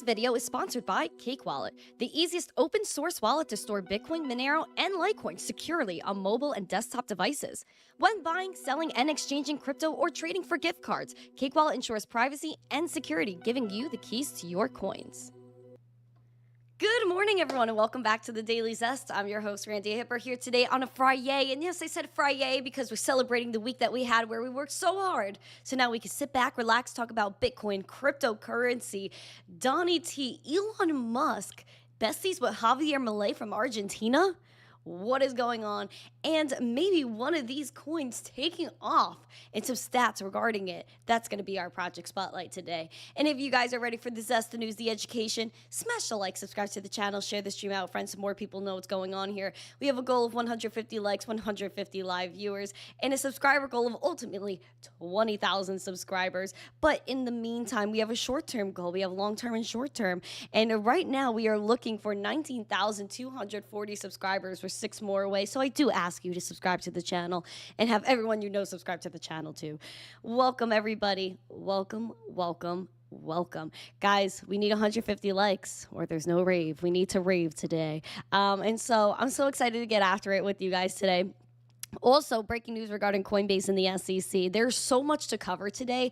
video is sponsored by Cake Wallet, the easiest open source wallet to store Bitcoin, Monero, and Litecoin securely on mobile and desktop devices. When buying, selling, and exchanging crypto or trading for gift cards, Cake Wallet ensures privacy and security, giving you the keys to your coins. Good morning, everyone, and welcome back to the Daily Zest. I'm your host, Randi Hipper, here today on a Friday. And yes, I said Friday because we're celebrating the week that we had where we worked so hard. So now we can sit back, relax, talk about Bitcoin, cryptocurrency, Donnie T, Elon Musk, besties with Javier Milei from Argentina. What is going on? And maybe one of these coins taking off, and some stats regarding it. That's going to be our project spotlight today. And if you guys are ready for the zest, the news, the education, smash the like, subscribe to the channel, share the stream out with friends so more people know what's going on here. We have a goal of 150 likes, 150 live viewers, and a subscriber goal of ultimately 20,000 subscribers. But in the meantime, we have a short-term goal. We have long-term and short-term. And right now, we are looking for 19,240 subscribers. We're 6 more away. So I do ask you to subscribe to the channel and have everyone you know subscribe to the channel too. Welcome, everybody. Welcome, welcome, welcome. Guys, we need 150 likes or there's no rave. We need to rave today. And so I'm so excited to get after it with you guys today. Also, breaking news regarding Coinbase and the SEC. There's so much to cover today.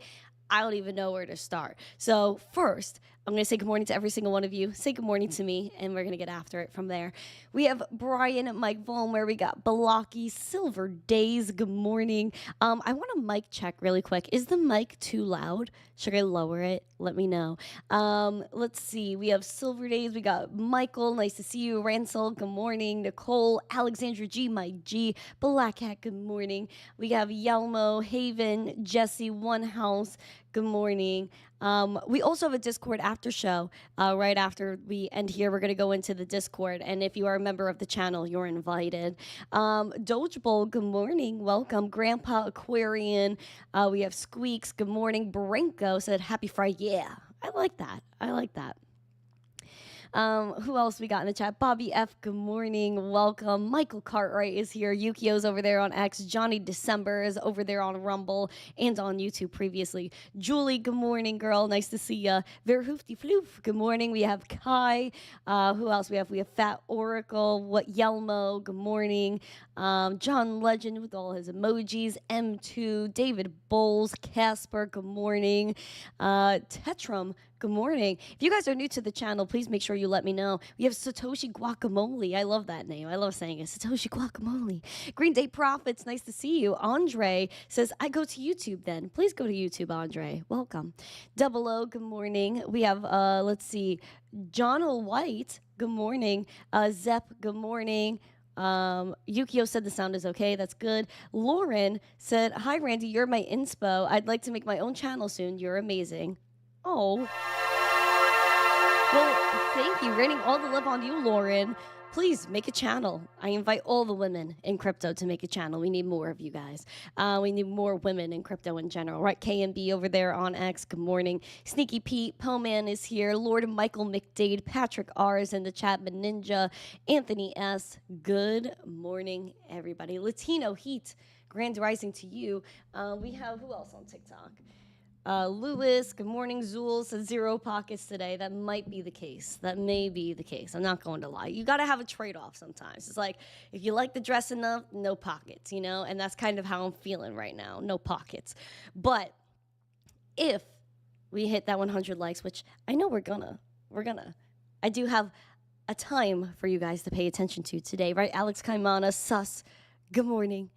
I don't even know where to start. So first, I'm going to say good morning to every single one of you. Say good morning to me, and we're going to get after it from there. We have Brian and Mike Vaughn, where we got Balaki, Silver Days, good morning. I want a mic check really quick. Is the mic too loud? Should I lower it? Let me know. Let's see. We have Silver Days. We got Michael. Nice to see you. Ransel, good morning. Nicole, Alexandra G, Mike G, Black Hat, good morning. We have Yelmo, Haven, Jesse, One House, good morning. We also have a Discord after show. Right after we end here, we're going to go into the Discord. And if you are a member of the channel, you're invited. Doge Bowl, good morning. Welcome. Grandpa Aquarian. We have Squeaks. Good morning. Branko said, happy Friday. Yeah, I like that. I like that. Who else we got in the chat? Bobby F, good morning. Welcome. Michael Cartwright is here. Yukio's over there on X. Johnny December is over there on Rumble and on YouTube previously. Julie, good morning, girl. Nice to see ya. Verhoofty Floof, good morning. We have Kai. Who else we have? We have Fat Oracle. What Yelmo, good morning. John Legend with all his emojis. M2. David Bowles. Casper, good morning. Tetrum, good morning. If you guys are new to the channel, please make sure you let me know. We have Satoshi Guacamole. I love that name. I love saying it. Satoshi Guacamole. Green Day Profits, nice to see you. Andre says, I go to YouTube then. Please go to YouTube, Andre. Welcome. Double O, good morning. We have, let's see, John O. White, good morning. Zep, good morning. Yukio said the sound is okay. That's good. Lauren said, hi, Randy. You're my inspo. I'd like to make my own channel soon. You're amazing. Oh. Well, thank you. Raining all the love on you, Lauren. Please make a channel. I invite all the women in crypto to make a channel. We need more of you guys. We need more women in crypto in general. Right, KMB over there on X. Good morning. Sneaky Pete, Poman is here. Lord Michael McDade, Patrick R is in the chat. Ninja, Anthony S. Good morning, everybody. Latino Heat, Grand Rising to you. We have, who else on TikTok? Lewis, good morning. Zool says 0 pockets today. That might be the case. That may be the case. I'm not going to lie. You got to have a trade-off sometimes. It's like, if you like the dress enough, no pockets, you know? And that's kind of how I'm feeling right now. No pockets. But if we hit that 100 likes, which I know we're gonna. I do have a time for you guys to pay attention to today, right? Alex Kaimana, Sus, good morning.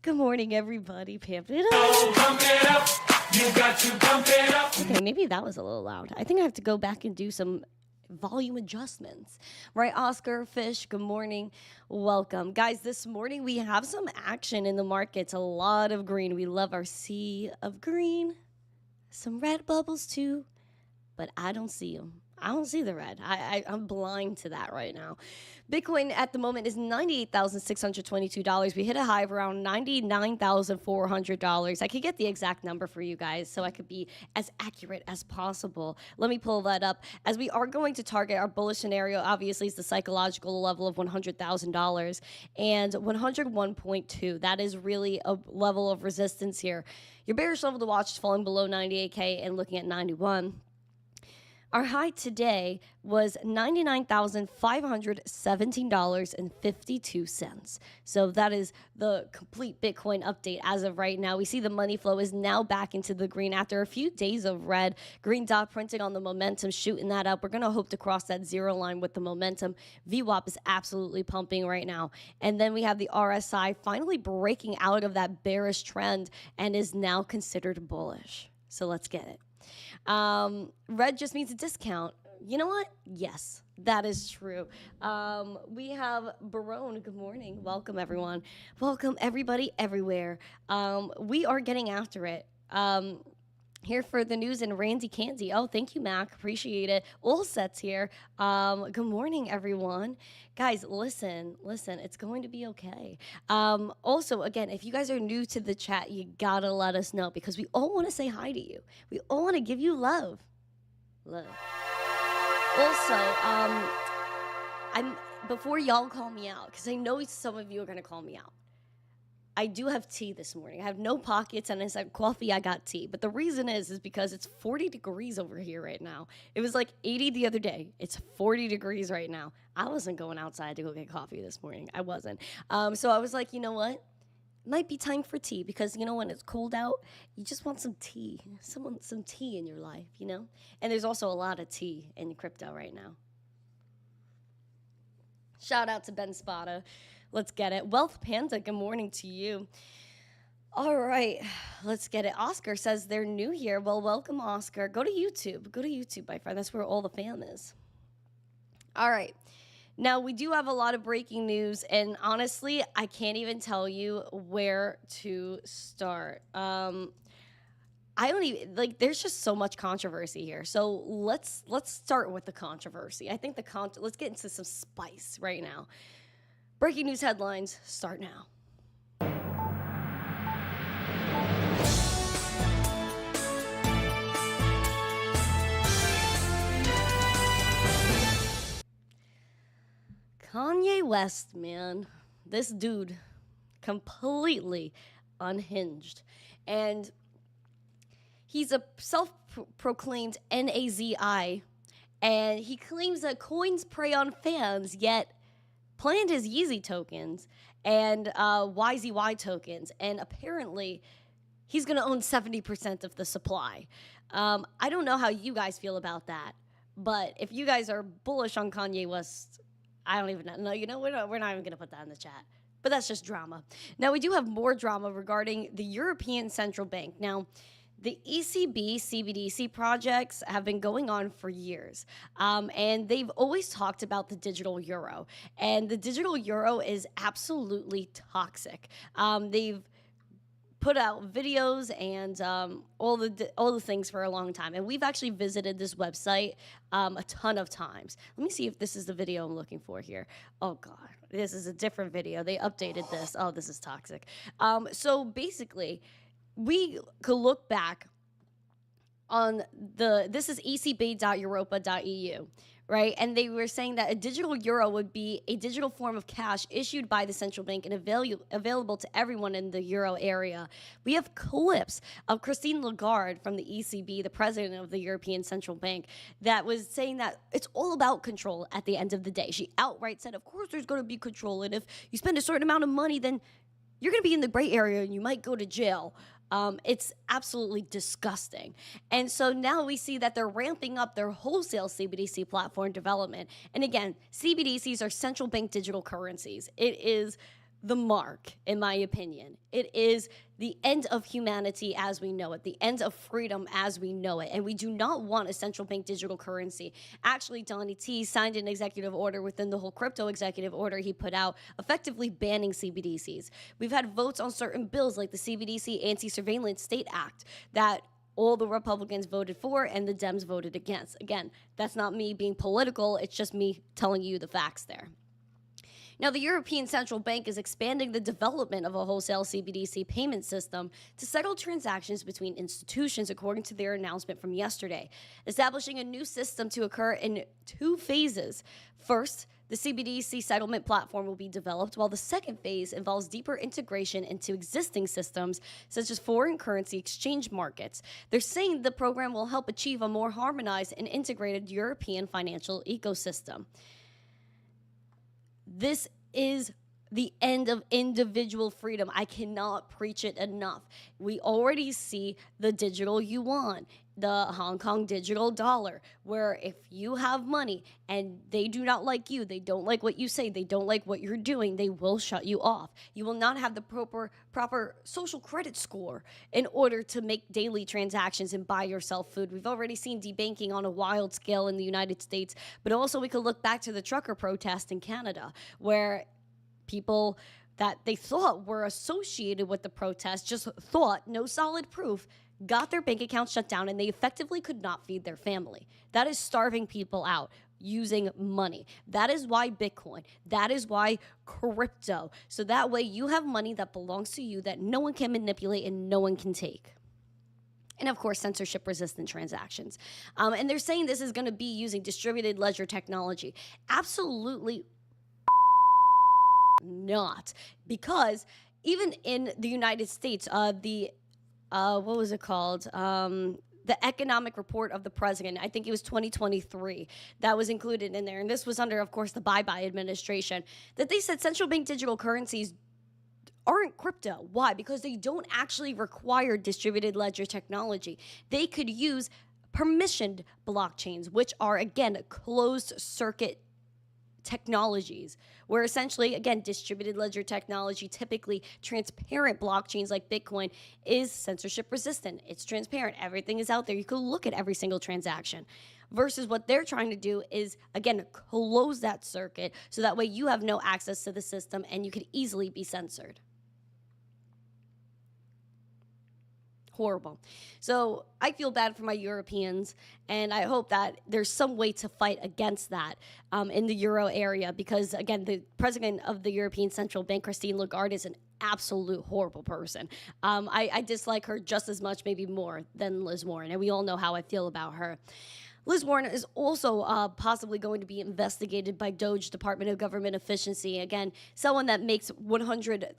Good morning, everybody. Pamp it up. Pump it up. You got to pump it up. Okay, maybe that was a little loud. I think I have to go back and do some volume adjustments. Right, Oscar Fish, good morning. Welcome. Guys, this morning we have some action in the markets. A lot of green. We love our sea of green. Some red bubbles too, but I don't see them. I don't see the red. I'm blind to that right now. Bitcoin at the moment is $98,622. We hit a high of around $99,400. I could get the exact number for you guys so I could be as accurate as possible. Let me pull that up. As we are going to target our bullish scenario, obviously, is the psychological level of $100,000 and 101.2. That is really a level of resistance here. Your bearish level to watch is falling below 98K and looking at 91. Our high today was $99,517.52. So that is the complete Bitcoin update as of right now. We see the money flow is now back into the green after a few days of red. Green dot printing on the momentum, shooting that up. We're going to hope to cross that zero line with the momentum. VWAP is absolutely pumping right now. And then we have the RSI finally breaking out of that bearish trend and is now considered bullish. So let's get it. Red just means a discount. You know what? Yes, that is true. We have Barone. Good morning. Welcome, everyone. Welcome, everybody, everywhere. We are getting after it. Here for the news and Randi Candy. Oh, thank you, Mac. Appreciate it. All sets here. Good morning, everyone. Guys, listen. It's going to be okay. Also, again, if you guys are new to the chat, you gotta let us know because we all want to say hi to you. We all want to give you love. Also, before y'all call me out, because I know some of you are gonna call me out. I do have tea this morning. I have no pockets, and instead of coffee, I got tea. But the reason is because it's 40 degrees over here right now. It was like 80 the other day. It's 40 degrees right now. I wasn't going outside to go get coffee this morning. I wasn't. So I was like, you know what? It might be time for tea because, you know, when it's cold out, you just want some tea. Some tea in your life, you know? And there's also a lot of tea in crypto right now. Shout out to Ben Spada. Let's get it. Wealth Panda, good morning to you. All right, let's get it. Oscar says they're new here. Well, welcome, Oscar. Go to YouTube. Go to YouTube, my friend. That's where all the fam is. All right. Now, we do have a lot of breaking news, and honestly, I can't even tell you where to start. I don't even, like, there's just so much controversy here. So let's start with the controversy. I think let's get into some spice right now. Breaking news headlines start now. Kanye West, man. This dude, completely unhinged. And he's a self-proclaimed NAZI, and he claims that coins prey on fans, yet planned his Yeezy tokens and YZY tokens, and apparently he's going to own 70% of the supply. I don't know how you guys feel about that, but if you guys are bullish on Kanye West, I don't even know. You know, we're not even going to put that in the chat. But that's just drama. Now, we do have more drama regarding the European Central Bank. Now, the ECB CBDC projects have been going on for years, and they've always talked about the digital euro. And the digital euro is absolutely toxic. They've put out videos and all the things for a long time. And we've actually visited this website a ton of times. Let me see if this is the video I'm looking for here. Oh, God. This is a different video. They updated this. Oh, this is toxic. So basically, we could look back on this is ecb.europa.eu, right? And they were saying that a digital euro would be a digital form of cash issued by the central bank and available to everyone in the euro area. We have clips of Christine Lagarde from the ECB, the president of the European Central Bank, that was saying that it's all about control at the end of the day. She outright said, of course there's going to be control, and if you spend a certain amount of money, then you're going to be in the gray area and you might go to jail. It's absolutely disgusting. And so now we see that they're ramping up their wholesale CBDC platform development. And again, CBDCs are central bank digital currencies. It is the mark, in my opinion. It is the end of humanity as we know it, the end of freedom as we know it. And we do not want a central bank digital currency. Actually, Donnie T signed an executive order within the whole crypto executive order he put out, effectively banning CBDCs. We've had votes on certain bills like the CBDC Anti-Surveillance State Act that all the Republicans voted for and the Dems voted against. Again, that's not me being political. It's just me telling you the facts there. Now, the European Central Bank is expanding the development of a wholesale CBDC payment system to settle transactions between institutions, according to their announcement from yesterday, establishing a new system to occur in two phases. First, The CBDC settlement platform will be developed, while the second phase involves deeper integration into existing systems, such as foreign currency exchange markets. They're saying the program will help achieve a more harmonized and integrated European financial ecosystem. This is the end of individual freedom. I cannot preach it enough. We already see the digital yuan, the Hong Kong digital dollar, where if you have money and they do not like you, they don't like what you say, they don't like what you're doing, they will shut you off. You will not have the proper social credit score in order to make daily transactions and buy yourself food. We've already seen debanking on a wild scale in the United States, but also we could look back to the trucker protest in Canada, where people that they thought were associated with the protest, just thought, no solid proof, got their bank accounts shut down, and they effectively could not feed their family. That is starving people out using money. That is why Bitcoin. That is why crypto. So that way you have money that belongs to you that no one can manipulate and no one can take. And of course, censorship-resistant transactions. And they're saying this is going to be using distributed ledger technology. Absolutely not, because even in the United States, what was it called? The economic report of the president, I think it was 2023, that was included in there. And this was under, of course, the Bye-Bye administration, that they said central bank digital currencies aren't crypto. Why? Because they don't actually require distributed ledger technology. They could use permissioned blockchains, which are, again, closed circuit technologies, where essentially, again, distributed ledger technology, typically transparent blockchains like Bitcoin, is censorship resistant. It's transparent. Everything is out there. You can look at every single transaction. Versus what they're trying to do is, again, close that circuit so that way you have no access to the system and you could easily be censored. Horrible. So I feel bad for my Europeans, and I hope that there's some way to fight against that in the Euro area, because, again, the president of the European Central Bank, Christine Lagarde, is an absolute horrible person. I dislike her just as much, maybe more, than Liz Warren, and we all know how I feel about her. Liz Warren is also possibly going to be investigated by DOGE, Department of Government Efficiency. Again, someone that makes $180,000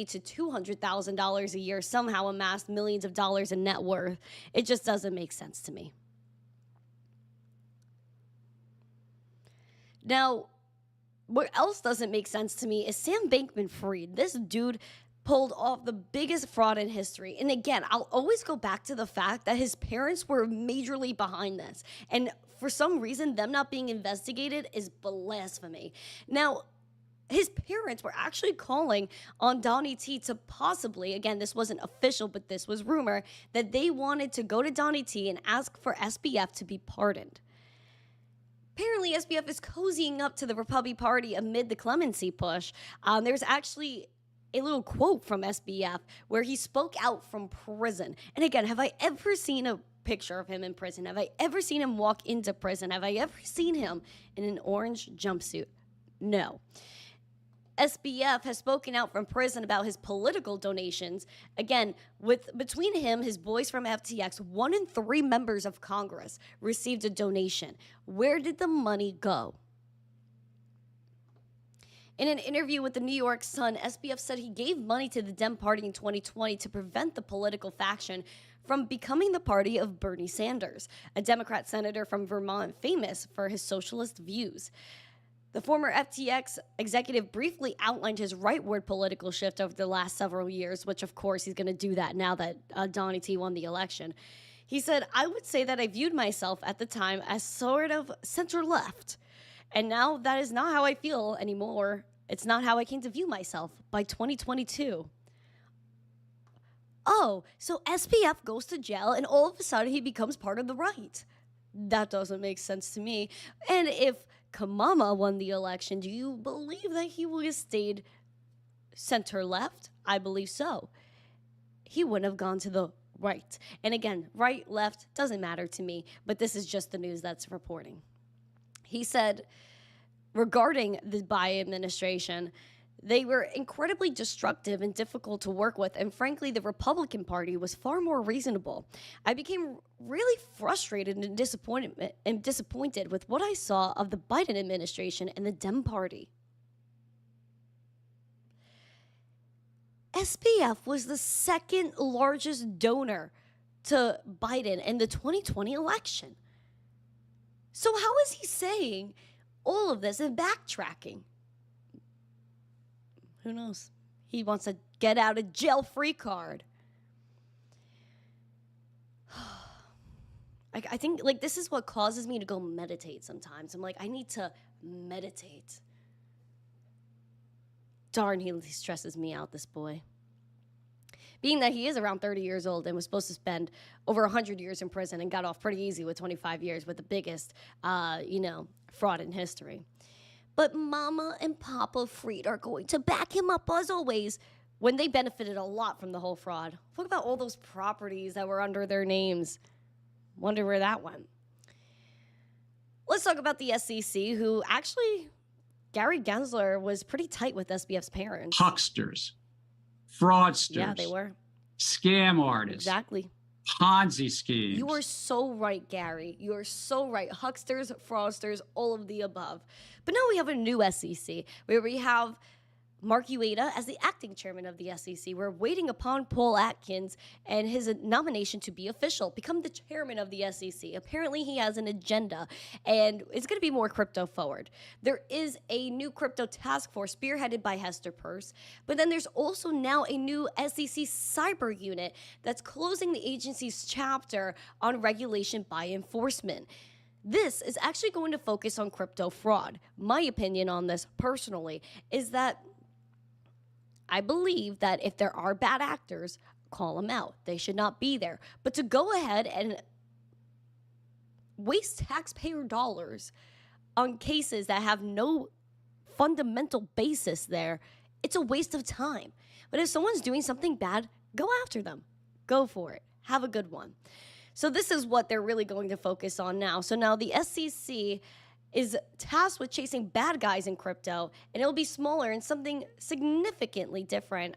to $200,000 a year somehow amassed millions of dollars in net worth. It just doesn't make sense to me. Now, what else doesn't make sense to me is Sam Bankman-Fried. This dude pulled off the biggest fraud in history. And again, I'll always go back to the fact that his parents were majorly behind this. And for some reason, them not being investigated is blasphemy. Now, his parents were actually calling on Donnie T to possibly, again, this wasn't official, but this was rumor, that they wanted to go to Donnie T and ask for SBF to be pardoned. Apparently, SBF is cozying up to the Republican Party amid the clemency push. There's actually a little quote from SBF where he spoke out from prison. And again, have I ever seen a picture of him in prison? Have I ever seen him walk into prison? Have I ever seen him in an orange jumpsuit? No. SBF has spoken out from prison about his political donations. Again, between him, his boys from FTX, 1 in 3 members of Congress received a donation. Where did the money go? In an interview with the New York Sun, SBF said he gave money to the Dem Party in 2020 to prevent the political faction from becoming the party of Bernie Sanders, a Democrat senator from Vermont famous for his socialist views. The former FTX executive briefly outlined his rightward political shift over the last several years, which of course he's going to do that now that Donnie T won the election. He said, "I would say that I viewed myself at the time as sort of center-left. And now that is not how I feel anymore. It's not how I came to view myself by 2022. Oh, so SPF goes to jail and all of a sudden he becomes part of the right. That doesn't make sense to me. And if Kamama won the election, do you believe that he would have stayed center-left? I believe so. He wouldn't have gone to the right. And again, right, left, doesn't matter to me, but this is just the news that's reporting. He said, regarding the Biden administration, They were incredibly destructive and difficult to work with, and frankly, the Republican Party was far more reasonable. I became really frustrated and disappointed with what I saw of the Biden administration and the Dem Party. SBF was the second largest donor to Biden in the 2020 election. So how is he saying all of this and backtracking? Who knows? He wants a get out of jail free card. I think like this is what causes me to go meditate sometimes. I'm like, I need to meditate. Darn, he stresses me out, this boy. Being that he is around 30 years old and was supposed to spend over 100 years in prison and got off pretty easy with 25 years with the biggest, fraud in history. But Mama and Papa Fried are going to back him up as always when they benefited a lot from the whole fraud. Look about all those properties that were under their names. Wonder where that went. Let's talk about the SEC, who actually, Gary Gensler was pretty tight with SBF's parents. Hucksters, fraudsters. Yeah, they were. Scam artists. Exactly. Ponzi schemes. You are so right, Gary. You are so right. Hucksters, fraudsters, all of the above. But now we have a new SEC where we have Mark Ueda as the acting chairman of the SEC. We're waiting upon Paul Atkins and his nomination to be official, become the chairman of the SEC. Apparently, he has an agenda, and it's going to be more crypto forward. There is a new crypto task force spearheaded by Hester Peirce, but then there's also now a new SEC cyber unit that's closing the agency's chapter on regulation by enforcement. This is actually going to focus on crypto fraud. My opinion on this personally is that I believe that if there are bad actors, call them out. They should not be there. But to go ahead and waste taxpayer dollars on cases that have no fundamental basis there, it's a waste of time. But if someone's doing something bad, go after them. Go for it. Have a good one. So this is what they're really going to focus on now. So now the SEC is tasked with chasing bad guys in crypto, and it'll be smaller and something significantly different.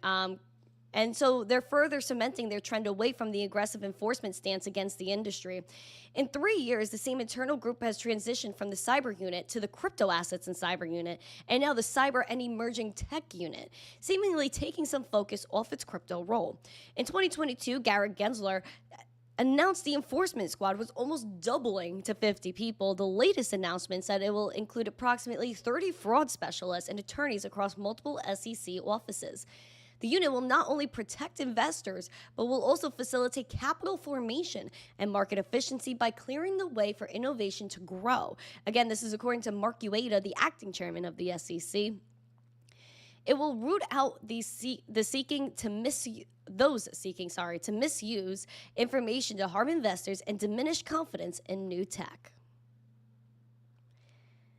And so they're further cementing their trend away from the aggressive enforcement stance against the industry. In 3 years, the same internal group has transitioned from the cyber unit to the crypto assets and cyber unit, and now the cyber and emerging tech unit, seemingly taking some focus off its crypto role. In 2022, Gary Gensler announced the enforcement squad was almost doubling to 50 people. The latest announcement said it will include approximately 30 fraud specialists and attorneys across multiple SEC offices. The unit will not only protect investors, but will also facilitate capital formation and market efficiency by clearing the way for innovation to grow. Again, this is according to Mark Ueda, the acting chairman of the SEC. It will root out those seeking to misuse information to harm investors and diminish confidence in new tech.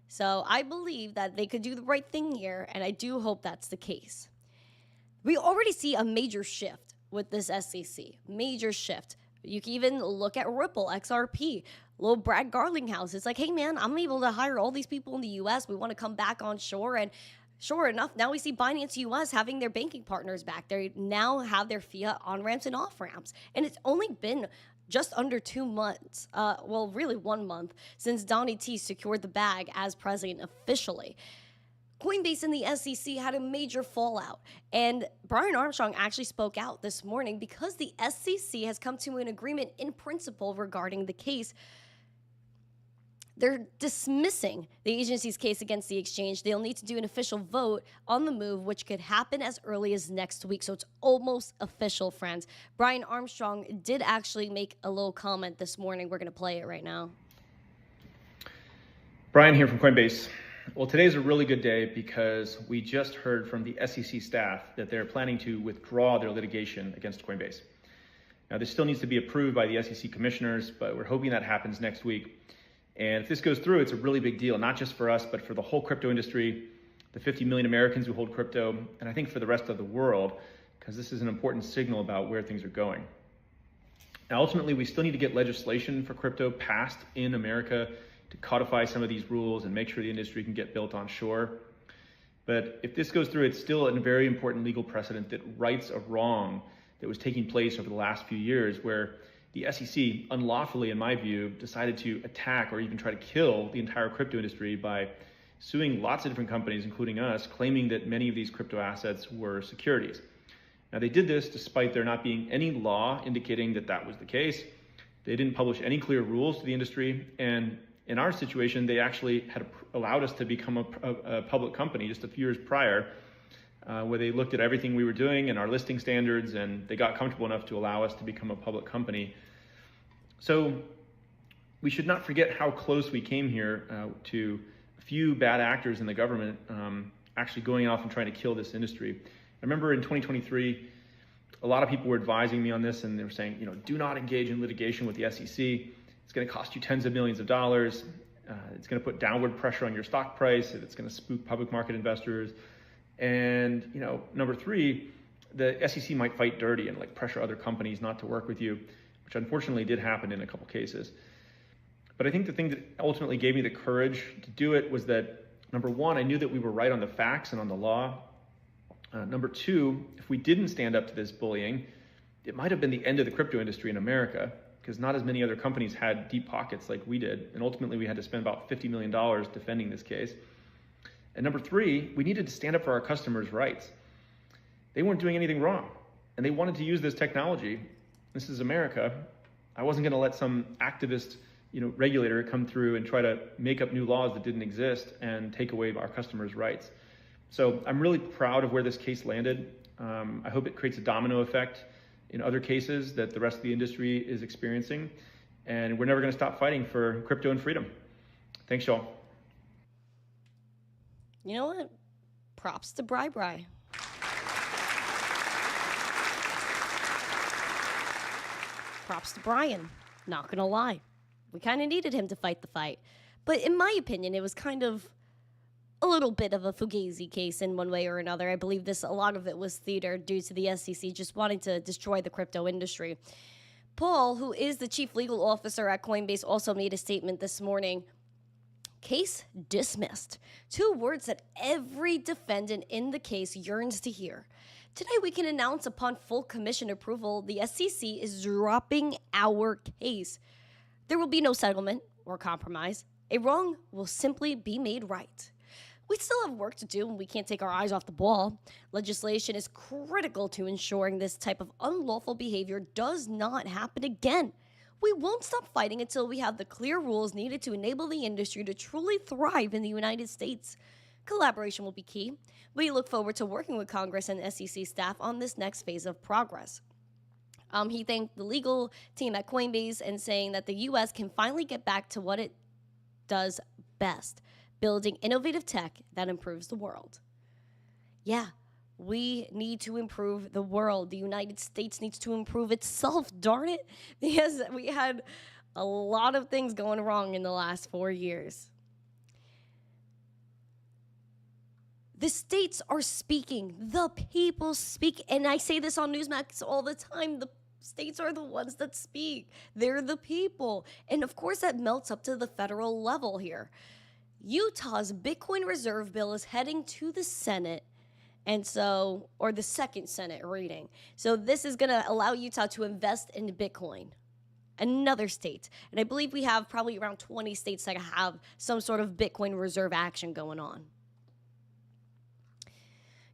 So I believe that they could do the right thing here, and I do hope that's the case. We already see a major shift with this SEC. Major shift. You can even look at Ripple, XRP, little Brad Garlinghouse. It's like, hey man, I'm able to hire all these people in the US. We want to come back on shore, and sure enough, now we see Binance US having their banking partners back. They now have their fiat on-ramps and off-ramps. And it's only been just under 2 months, really 1 month, since Donnie T secured the bag as president officially. Coinbase and the SEC had a major fallout, and Brian Armstrong actually spoke out this morning because the SEC has come to an agreement in principle regarding the case. They're dismissing the agency's case against the exchange. They'll need to do an official vote on the move, which could happen as early as next week. So it's almost official, friends. Brian Armstrong did actually make a little comment this morning. We're going to play it right now. Brian here from Coinbase. Well, today's a really good day because we just heard from the SEC staff that they're planning to withdraw their litigation against Coinbase. Now, this still needs to be approved by the SEC commissioners, but we're hoping that happens next week. And if this goes through, it's a really big deal, not just for us, but for the whole crypto industry, the 50 million Americans who hold crypto, and I think for the rest of the world, because this is an important signal about where things are going. Now, ultimately, we still need to get legislation for crypto passed in America to codify some of these rules and make sure the industry can get built on shore. But if this goes through, it's still a very important legal precedent that rights a wrong that was taking place over the last few years, where the SEC unlawfully, in my view, decided to attack or even try to kill the entire crypto industry by suing lots of different companies, including us, claiming that many of these crypto assets were securities. Now, they did this despite there not being any law indicating that that was the case. They didn't publish any clear rules to the industry. And in our situation, they actually had allowed us to become a public company just a few years prior, where they looked at everything we were doing and our listing standards, and they got comfortable enough to allow us to become a public company. So we should not forget how close we came here to a few bad actors in the government actually going off and trying to kill this industry. I remember in 2023, a lot of people were advising me on this, and they were saying, do not engage in litigation with the SEC. It's going to cost you tens of millions of dollars. It's going to put downward pressure on your stock price. It's going to spook public market investors. And, number three, the SEC might fight dirty and pressure other companies not to work with you, which unfortunately did happen in a couple cases. But I think the thing that ultimately gave me the courage to do it was that, number one, I knew that we were right on the facts and on the law. Number two, if we didn't stand up to this bullying, it might have been the end of the crypto industry in America, because not as many other companies had deep pockets like we did. And ultimately, we had to spend about $50 million defending this case. And number three, we needed to stand up for our customers' rights. They weren't doing anything wrong, and they wanted to use this technology. This is America. I wasn't going to let some activist, regulator come through and try to make up new laws that didn't exist and take away our customers' rights. So I'm really proud of where this case landed. I hope it creates a domino effect in other cases that the rest of the industry is experiencing. And we're never going to stop fighting for crypto and freedom. Thanks, y'all. You know what? Props to Bri. Props to Brian. Not gonna lie. We kind of needed him to fight the fight. But in my opinion, it was kind of a little bit of a fugazi case in one way or another. I believe a lot of it was theater due to the SEC just wanting to destroy the crypto industry. Paul, who is the chief legal officer at Coinbase, also made a statement this morning. Case dismissed. 2 words that every defendant in the case yearns to hear. Today we can announce upon full commission approval, the SEC is dropping our case. There will be no settlement or compromise. A wrong will simply be made right. We still have work to do, and we can't take our eyes off the ball. Legislation is critical to ensuring this type of unlawful behavior does not happen again. We won't stop fighting until we have the clear rules needed to enable the industry to truly thrive in the United States. Collaboration will be key. We look forward to working with Congress and SEC staff on this next phase of progress. He thanked the legal team at Coinbase and saying that the U.S. can finally get back to what it does best, building innovative tech that improves the world. Yeah, we need to improve the world. The United States needs to improve itself, darn it, because we had a lot of things going wrong in the last 4 years. The states are speaking. The people speak. And I say this on Newsmax all the time. The states are the ones that speak. They're the people. And of course, that melts up to the federal level here. Utah's Bitcoin reserve bill is heading to the Senate. Or the second Senate reading. So this is going to allow Utah to invest in Bitcoin. Another state. And I believe we have probably around 20 states that have some sort of Bitcoin reserve action going on.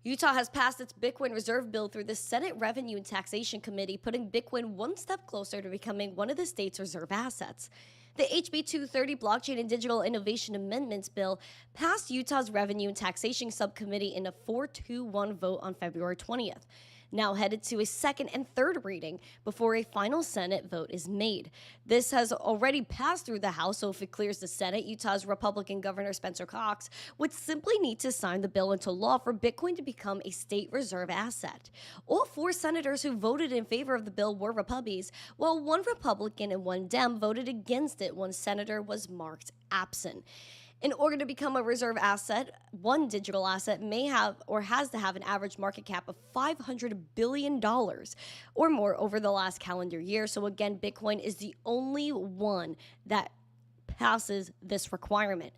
Utah has passed its Bitcoin reserve bill through the Senate Revenue and Taxation Committee, putting Bitcoin one step closer to becoming one of the state's reserve assets. The HB 230 Blockchain and Digital Innovation Amendments Bill passed Utah's Revenue and Taxation Subcommittee in a 4-2-1 vote on February 20th. Now headed to a second and third reading before a final Senate vote is made. This has already passed through the House, so if it clears the Senate, Utah's Republican Governor Spencer Cox would simply need to sign the bill into law for Bitcoin to become a state reserve asset. All 4 senators who voted in favor of the bill were Republicans, while 1 Republican and 1 Dem voted against it. 1 senator was marked absent. In order to become a reserve asset, one digital asset may have or has to have an average market cap of $500 billion or more over the last calendar year. So again, Bitcoin is the only one that passes this requirement.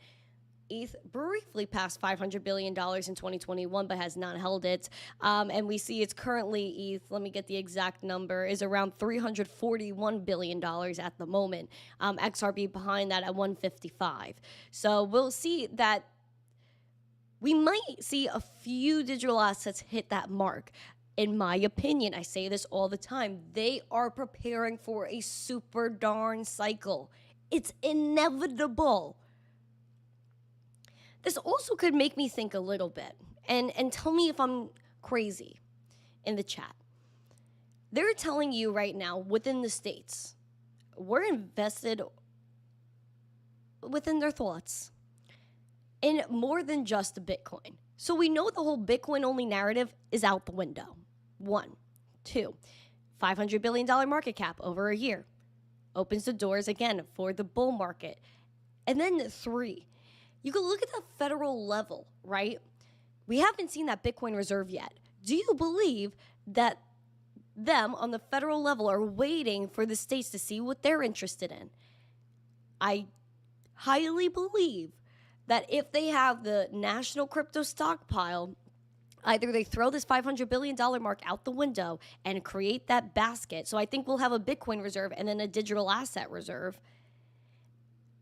ETH briefly passed $500 billion in 2021, but has not held it. And we see it's currently ETH, let me get the exact number, is around $341 billion at the moment. XRP behind that at 155. So we'll see that we might see a few digital assets hit that mark. In my opinion, I say this all the time, they are preparing for a super darn cycle. It's inevitable. This also could make me think a little bit, and tell me if I'm crazy in the chat. They're telling you right now within the states, we're invested within their thoughts in more than just Bitcoin. So we know the whole Bitcoin only narrative is out the window. 1, 2, $500 billion market cap over a year. Opens the doors again for the bull market. And then 3, you can look at the federal level, right? We haven't seen that Bitcoin reserve yet. Do you believe that them on the federal level are waiting for the states to see what they're interested in? I highly believe that if they have the national crypto stockpile, either they throw this $500 billion mark out the window and create that basket. So I think we'll have a Bitcoin reserve and then a digital asset reserve.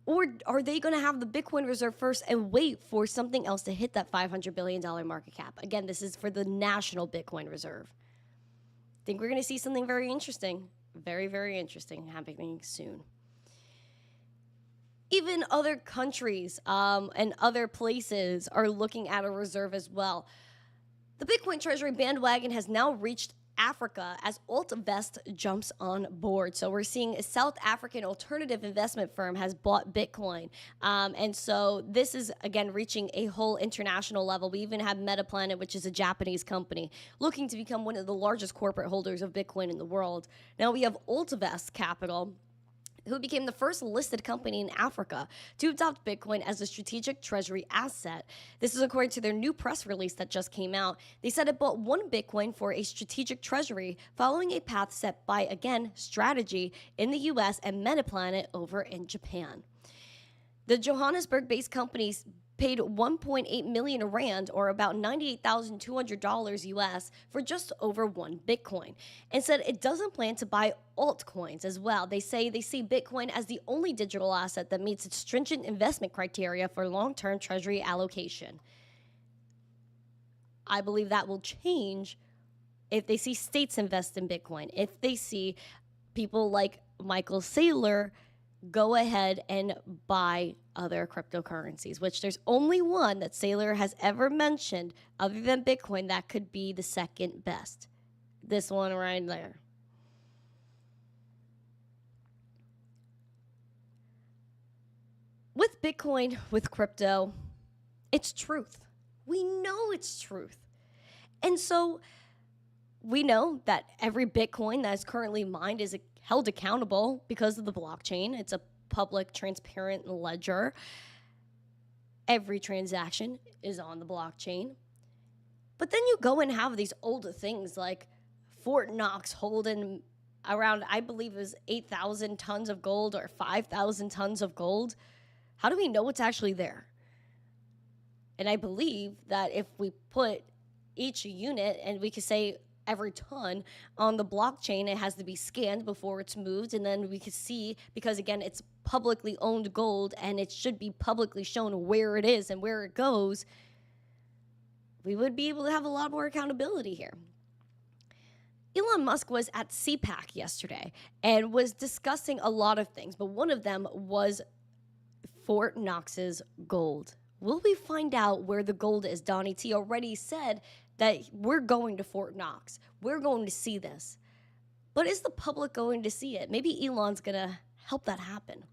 Or are they going to have the Bitcoin reserve first and wait for something else to hit that $500 billion market cap? Again, this is for the national Bitcoin reserve. I think we're going to see something very interesting, very, very interesting happening soon. Even other countries and other places are looking at a reserve as well. The Bitcoin Treasury bandwagon has now reached Africa as AltVest jumps on board. So we're seeing a South African alternative investment firm has bought Bitcoin. And so this is, again, reaching a whole international level. We even have Metaplanet, which is a Japanese company, looking to become one of the largest corporate holders of Bitcoin in the world. Now we have AltVest Capital, who became the first listed company in Africa to adopt Bitcoin as a strategic treasury asset. This is according to their new press release that just came out. They said it bought 1 Bitcoin for a strategic treasury following a path set by, again, Strategy in the US and Metaplanet over in Japan. The Johannesburg-based companies paid 1.8 million rand, or about $98,200 US, for just over 1 Bitcoin, and said it doesn't plan to buy altcoins as well. They say they see Bitcoin as the only digital asset that meets its stringent investment criteria for long-term treasury allocation. I believe that will change if they see states invest in Bitcoin, if they see people like Michael Saylor go ahead and buy other cryptocurrencies, which there's only one that Saylor has ever mentioned other than Bitcoin that could be the second best. This one right there. With Bitcoin, with crypto, it's truth. We know it's truth. And so we know that every Bitcoin that is currently mined is held accountable because of the blockchain. It's a public, transparent ledger. Every transaction is on the blockchain. But then you go and have these old things like Fort Knox holding around, I believe it was 8,000 tons of gold or 5,000 tons of gold. How do we know what's actually there? And I believe that if we put each unit, and we could say every ton on the blockchain, it has to be scanned before it's moved, and then we could see, because again, it's publicly owned gold and it should be publicly shown where it is and where it goes, we would be able to have a lot more accountability here. Elon Musk was at CPAC yesterday and was discussing a lot of things, but one of them was Fort Knox's gold. Will we find out where the gold is? Donnie T already said that we're going to Fort Knox. We're going to see this. But is the public going to see it? Maybe Elon's going to help that happen.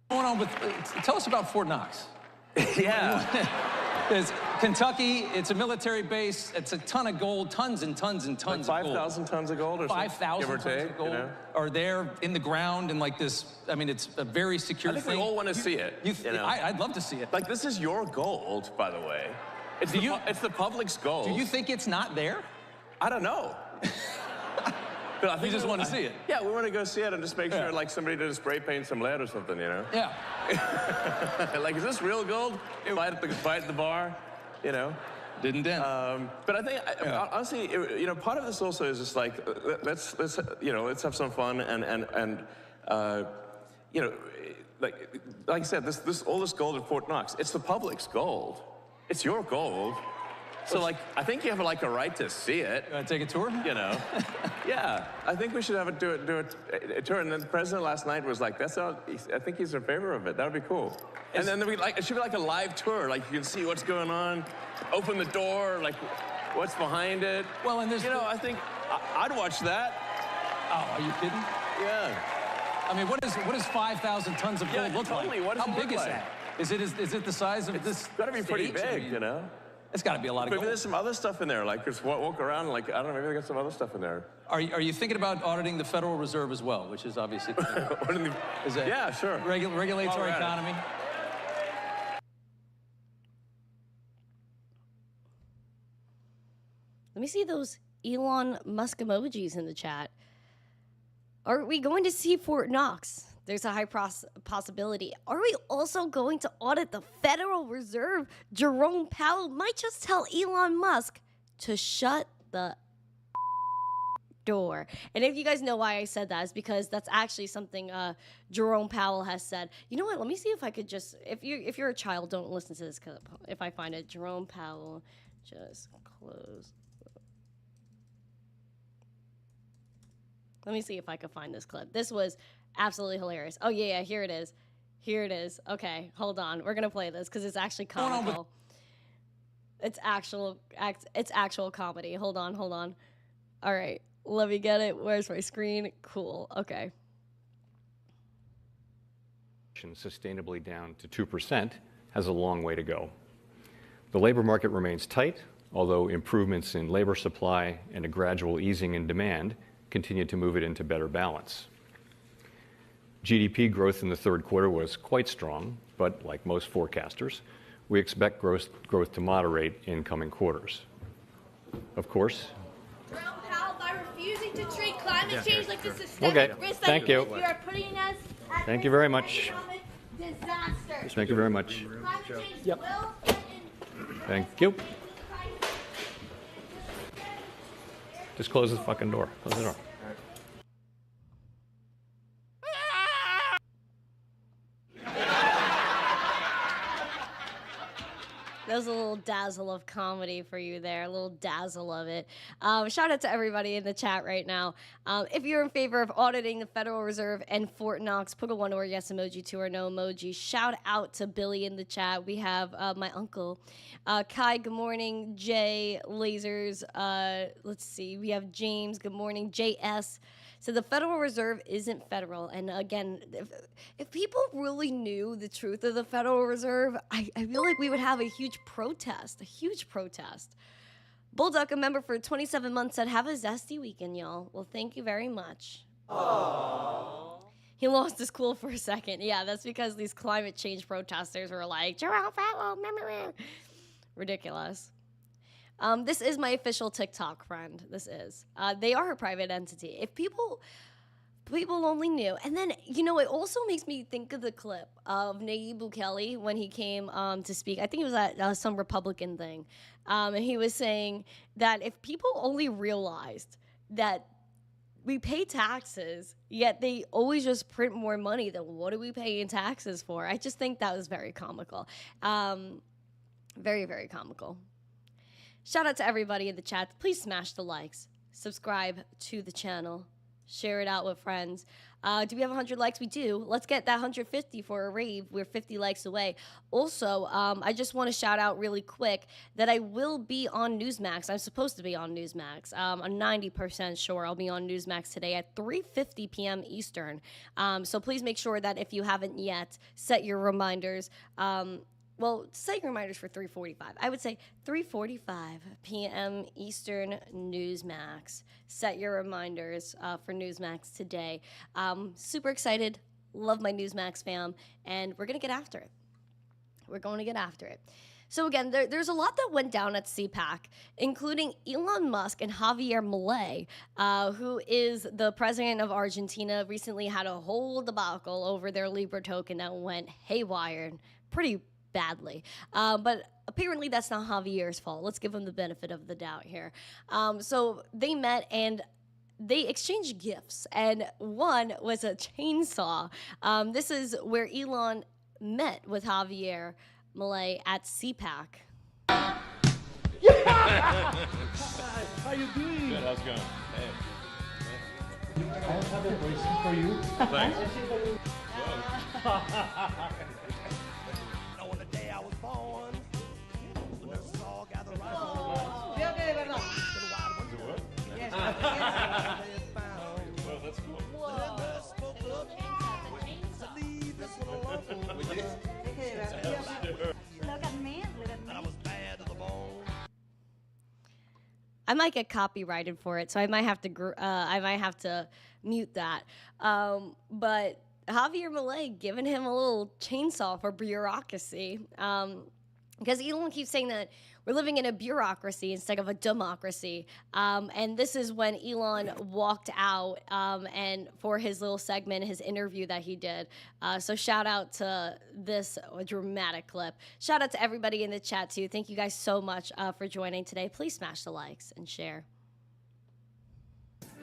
What's going on with, tell us about Fort Knox. Yeah. It's Kentucky, it's a military base, it's a ton of gold, tons and tons and tons like of gold. 5,000 tons of gold or 5,000 tons take, of gold you know? are there in the ground and like this, I mean, it's a very secure I think thing. we all want to see it. You know? I'd love to see it. Like, this is your gold, by the way. It's, it's the public's gold. Do you think it's not there? I don't know. But I We think just want to see it. Yeah, we want to go see it and just make sure, like, somebody did a spray paint some lead or something, you know? Yeah. Like, is this real gold? Buy it at the bar, you know? Didn't dent. But I think, honestly, you know, part of this also is just like, let's have some fun and you know, like I said, all this gold at Fort Knox, it's the public's gold. It's your gold. So, like, I think you have, like, a right to see it. You want to take a tour? You know? Yeah. I think we should have do a tour. And then the president last night was like, I think he's in favor of it. That would be cool. And then it should be like a live tour. Like, you can see what's going on, open the door, like, what's behind it. Well, and there's... You know, I think I'd watch that. Oh, are you kidding? Yeah. I mean, what does 5,000 tons of gold look totally. like? What does How it big look is like? that? Is it the size of this? It's got to be pretty stage? big, I mean, you know? It's got to be a lot of Maybe gold. there's some other stuff in there. Like, just walk around, like, I don't know, maybe they got some other stuff in there. Are you thinking about auditing the Federal Reserve as well, which is obviously is a Yeah, sure. regulatory While we're at it. economy? Let me see those Elon Musk emojis in the chat. Are we going to see Fort Knox? There's a high possibility. Are we also going to audit the Federal Reserve? Jerome Powell might just tell Elon Musk to shut the door. And if you guys know why I said that, it's because that's actually something Jerome Powell has said. You know what? Let me see if I could just, if you're a child, don't listen to this clip. If I find it, Jerome Powell, just close. Let me see if I can find this clip. This was absolutely hilarious. Oh, yeah, here it is. Here it is. Okay, hold on. We're going to play this because it's actually comical. It's actual comedy. Hold on. All right, let me get it. Where's my screen? Cool. Okay. Sustainably down to 2% has a long way to go. The labor market remains tight, although improvements in labor supply and a gradual easing in demand continue to move it into better balance. GDP growth in the third quarter was quite strong, but like most forecasters, we expect growth to moderate in coming quarters. Of course. Jerome Powell, by refusing to treat climate change like a systemic risk that Thank you. you are putting us at Thank you risk very of much. economic disaster. Thank you very much. Climate change will threaten Thank you. Just close the fucking door. Close the door. That was a little dazzle of comedy for you there, a little dazzle of it. Shout out to everybody in the chat right now. If you're in favor of auditing the Federal Reserve and Fort Knox, put a 1 or yes emoji, 2 or no emoji. Shout out to Billy in the chat. We have my uncle, Kai, good morning, Jay, Lasers, let's see, we have James, good morning, JS. So the Federal Reserve isn't federal. And again, if people really knew the truth of the Federal Reserve, I feel like we would have a huge protest, Bulldog, a member for 27 months, said, have a zesty weekend, y'all. Well, thank you very much. Aww. He lost his cool for a second. Yeah, that's because these climate change protesters were like, Jerome Powell, ridiculous. This is my official TikTok friend. This is. They are a private entity. If people only knew. And then, you know, it also makes me think of the clip of Nayib Bukele when he came to speak. I think it was at some Republican thing. And he was saying that if people only realized that we pay taxes, yet they always just print more money, then what are we paying taxes for? I just think that was very comical. Very, very comical. Shout out to everybody in the chat. Please smash the likes. Subscribe to the channel. Share it out with friends. Do we have 100 likes? We do. Let's get that 150 for a rave. We're 50 likes away. Also, I just want to shout out really quick that I will be on Newsmax. I'm supposed to be on Newsmax. I'm 90% sure I'll be on Newsmax today at 3:50 p.m. Eastern. So please make sure that if you haven't yet, set your reminders. Well, set your reminders for 3:45. I would say 3:45 p.m. Eastern Newsmax. Set your reminders for Newsmax today. Super excited. Love my Newsmax fam. And we're going to get after it. So again, there's a lot that went down at CPAC, including Elon Musk and Javier Milei, who is the president of Argentina, recently had a whole debacle over their Libra token that went haywire pretty badly. But apparently that's not Javier's fault. Let's give him the benefit of the doubt here. So they met and they exchanged gifts, and one was a chainsaw. This is where Elon met with Javier Milei at CPAC. How you doing? Good, how's it going? Hey. I have a question for you. Thanks. On the day I was born, when the saw gathered right on. Well, that's cool. I might get copyrighted for it, so I might have to mute that. But Javier Milei giving him a little chainsaw for bureaucracy, because Elon keeps saying that we're living in a bureaucracy instead of a democracy. And this is when Elon walked out and for his little segment, his interview that he did. So shout out to this dramatic clip. Shout out to everybody in the chat too. Thank you guys so much for joining today. Please smash the likes and share.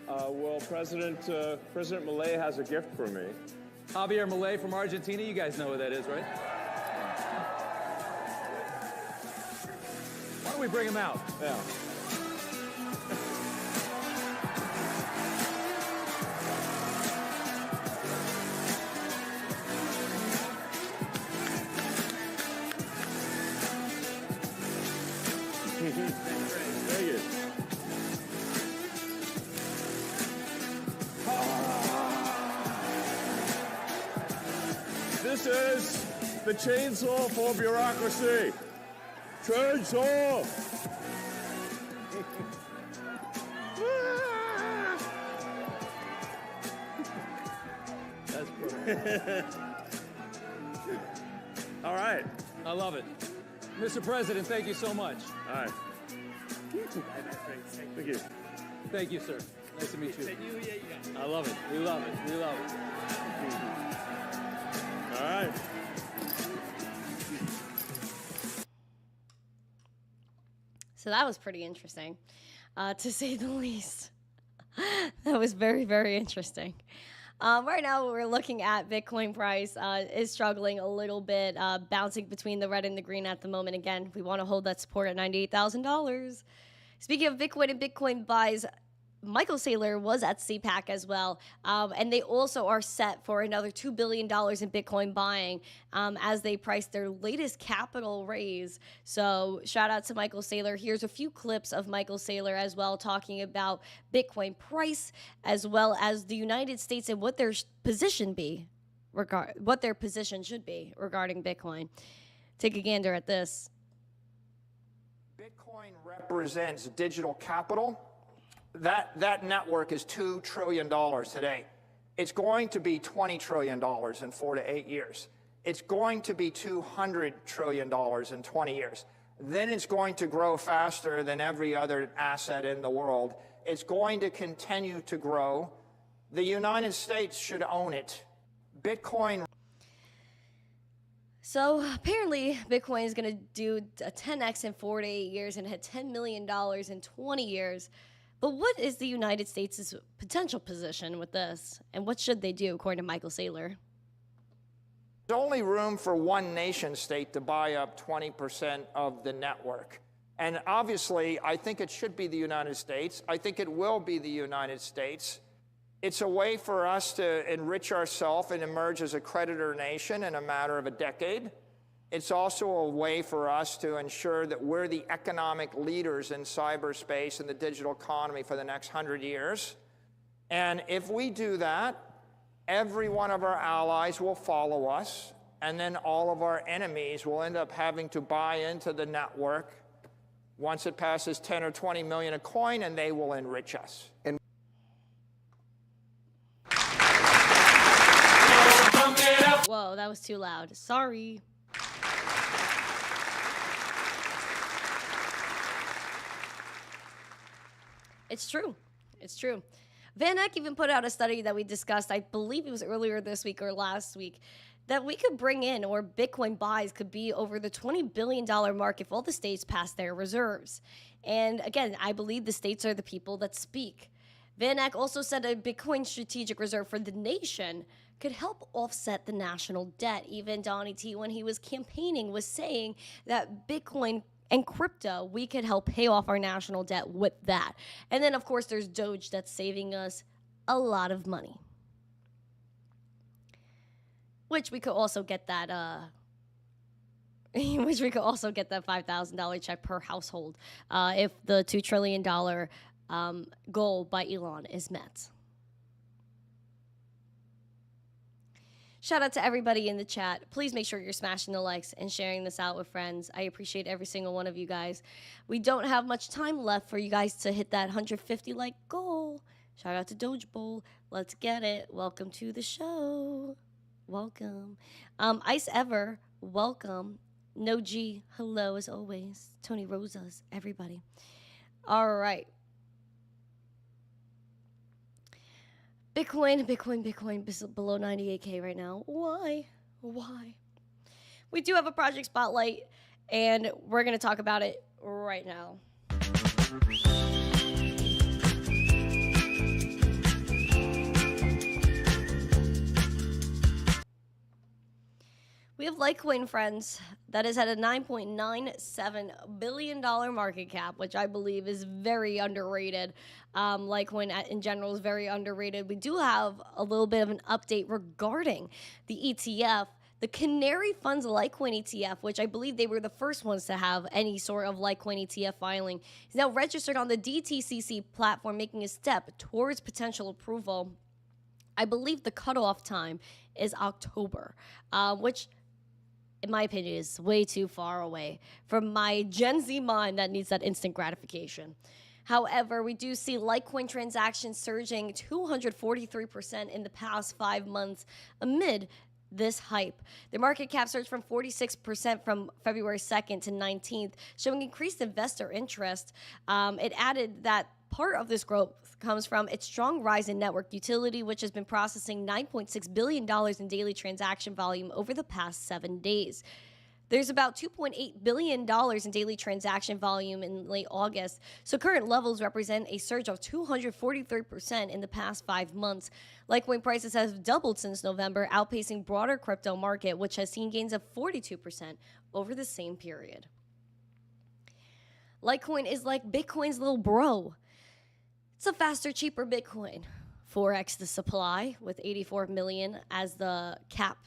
Well, President Milei has a gift for me. Javier Milei from Argentina. You guys know who that is, right? Why don't we bring him out? Yeah. Thank you. This is the chainsaw for bureaucracy. Chainsaw! That's perfect. All right. I love it. Mr. President, thank you so much. All right. Thank you. Thank you, sir. Nice to meet you. I love it. We love it. We love it. All right. So that was pretty interesting, to say the least. That was very, very interesting. Right now, we're looking at Bitcoin price is struggling a little bit, bouncing between the red and the green at the moment. Again, we want to hold that support at $98,000. Speaking of Bitcoin and Bitcoin buys, Michael Saylor was at CPAC as well, and they also are set for another $2 billion in Bitcoin buying as they price their latest capital raise. So shout out to Michael Saylor. Here's a few clips of Michael Saylor as well talking about Bitcoin price as well as the United States and what their position should be regarding Bitcoin. Take a gander at this. Bitcoin represents digital capital. That network is $2 trillion today. It's going to be $20 trillion in 4 to 8 years. It's going to be $200 trillion in 20 years. Then it's going to grow faster than every other asset in the world. It's going to continue to grow. The United States should own it. Bitcoin. So apparently Bitcoin is going to do a 10x in 4 to 8 years and hit $10 million in 20 years. But what is the United States' potential position with this? And what should they do, according to Michael Saylor? There's only room for one nation state to buy up 20% of the network. And obviously, I think it should be the United States. I think it will be the United States. It's a way for us to enrich ourselves and emerge as a creditor nation in a matter of a decade. It's also a way for us to ensure that we're the economic leaders in cyberspace and the digital economy for the next 100 years. And if we do that, every one of our allies will follow us, and then all of our enemies will end up having to buy into the network once it passes 10 or 20 million a coin, and they will enrich us. And Whoa, that was too loud. Sorry. It's true. It's true. Van Eck even put out a study that we discussed, I believe it was earlier this week or last week, that we could bring in, or Bitcoin buys could be over the $20 billion mark if all the states pass their reserves. And again, I believe the states are the people that speak. Van Eck also said a Bitcoin strategic reserve for the nation could help offset the national debt. Even Donnie T, when he was campaigning, was saying that Bitcoin and crypto, we could help pay off our national debt with that. And then, of course, there's Doge that's saving us a lot of money. Which we could also get that, $5,000 check per household if the $2 trillion goal by Elon is met. Shout out to everybody in the chat. Please make sure you're smashing the likes and sharing this out with friends. I appreciate every single one of you guys. We don't have much time left for you guys to hit that 150 like goal. Shout out to Doge Bowl. Let's get it. Welcome to the show. Welcome. Ice Ever, welcome. No G, hello as always. Tony Rosas, everybody. All right. Bitcoin below 98K right now. Why? We do have a project spotlight, and we're going to talk about it right now. We have Litecoin, friends, that is at a $9.97 billion market cap, which I believe is very underrated. Litecoin in general is very underrated. We do have a little bit of an update regarding the ETF. The Canary Funds Litecoin ETF, which I believe they were the first ones to have any sort of Litecoin ETF filing, is now registered on the DTCC platform, making a step towards potential approval. I believe the cutoff time is October, which, in my opinion, is way too far away from my Gen Z mind that needs that instant gratification. However, we do see Litecoin transactions surging 243% in the past 5 months amid this hype. The market cap surged from 46% from February 2nd to 19th, showing increased investor interest. It added that part of this growth comes from its strong rise in network utility, which has been processing $9.6 billion in daily transaction volume over the past 7 days. There's about $2.8 billion in daily transaction volume in late August, so current levels represent a surge of 243% in the past 5 months. Litecoin prices have doubled since November, outpacing broader crypto market, which has seen gains of 42% over the same period. Litecoin is like Bitcoin's little bro. It's a faster, cheaper Bitcoin. 4x the supply with 84 million as the cap.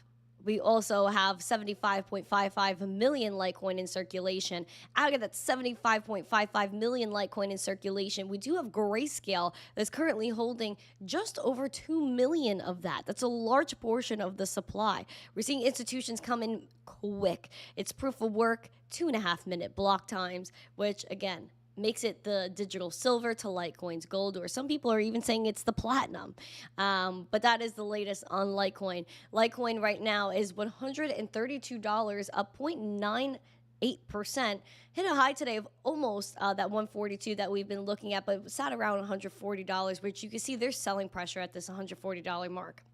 We also have 75.55 million Litecoin in circulation. Out of that 75.55 million Litecoin in circulation, we do have Grayscale that's currently holding just over 2 million of that. That's a large portion of the supply. We're seeing institutions come in quick. It's proof of work, 2.5-minute block times, which again, makes it the digital silver to Litecoin's gold, or some people are even saying it's the platinum. But that is the latest on Litecoin. Litecoin right now is $132, up 0.98%. Hit a high today of almost that 142 that we've been looking at, but sat around $140, which you can see there's selling pressure at this $140 mark.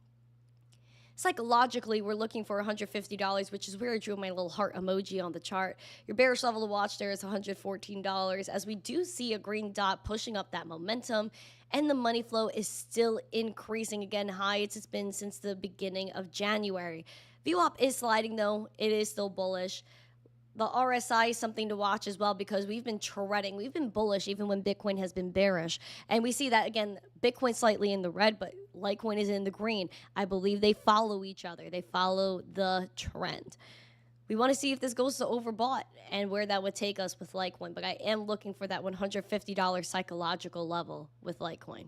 Psychologically, we're looking for $150, which is where I drew my little heart emoji on the chart. Your bearish level to watch there is $114, as we do see a green dot pushing up that momentum, and the money flow is still increasing. Again, highest it's been since the beginning of January. VWAP is sliding, though. It is still bullish. The RSI is something to watch as well, because we've been treading. We've been bullish even when Bitcoin has been bearish. And we see that, again, Bitcoin slightly in the red, but Litecoin is in the green. I believe they follow each other. They follow the trend. We want to see if this goes to overbought and where that would take us with Litecoin. But I am looking for that $150 psychological level with Litecoin.